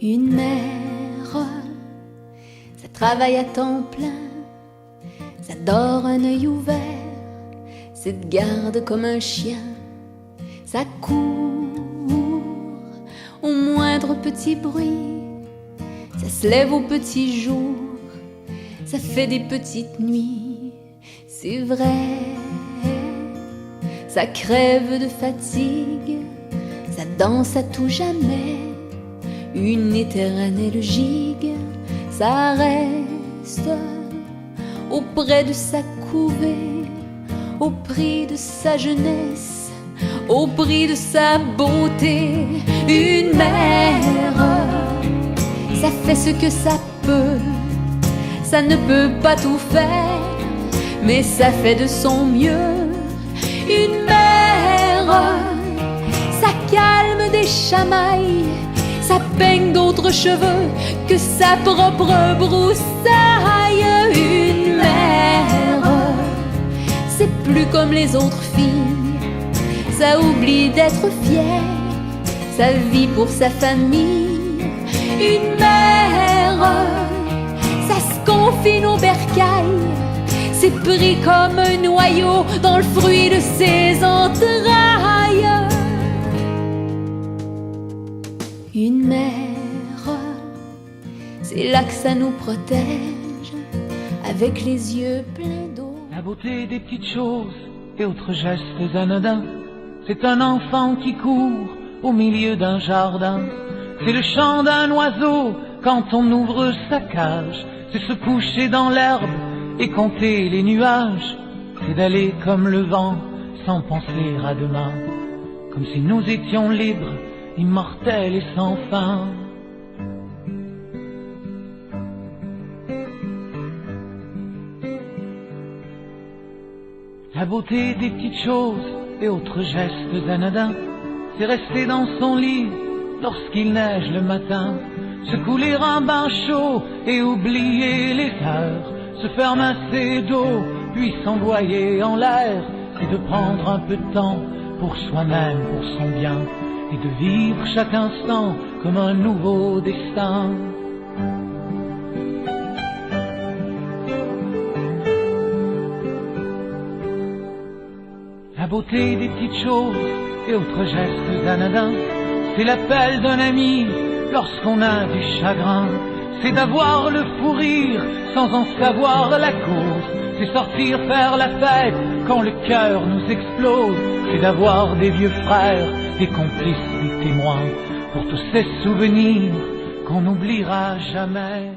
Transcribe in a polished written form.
Une mère, ça travaille à temps plein, ça dort un œil ouvert, ça te garde comme un chien, ça court au moindre petit bruit, ça se lève au petit jour, ça fait des petites nuits, c'est vrai, ça crève de fatigue, ça danse à tout jamais. Une éternelle gigue, ça reste auprès de sa couvée, au prix de sa jeunesse, au prix de sa beauté. Une mère, ça fait ce que ça peut, ça ne peut pas tout faire, mais ça fait de son mieux. Une mère, ça calme des chamailles, ça peigne d'autres cheveux que sa propre broussaille. Une mère, c'est plus comme les autres filles, ça oublie d'être fière, ça vit pour sa famille. Une mère, ça se confine au bercail, c'est pris comme un noyau dans le fruit de ses entrailles. Une mère, c'est là que ça nous protège, avec les yeux pleins d'eau. La beauté des petites choses et autres gestes anodins, c'est un enfant qui court au milieu d'un jardin. C'est le chant d'un oiseau quand on ouvre sa cage, c'est se coucher dans l'herbe et compter les nuages. C'est d'aller comme le vent sans penser à demain, comme si nous étions libres, immortel et sans fin. La beauté des petites choses et autres gestes anodins, c'est rester dans son lit lorsqu'il neige le matin, se couler un bain chaud et oublier les heures, se faire masser d'eau puis s'envoyer en l'air. C'est de prendre un peu de temps pour soi-même, pour son bien, et de vivre chaque instant comme un nouveau destin. La beauté des petites choses et autres gestes anodins, c'est l'appel d'un ami lorsqu'on a du chagrin. C'est d'avoir le fou rire sans en savoir la cause, c'est sortir faire la fête quand le cœur nous explose. C'est d'avoir des vieux frères, des complices, des témoins, pour tous ces souvenirs qu'on n'oubliera jamais.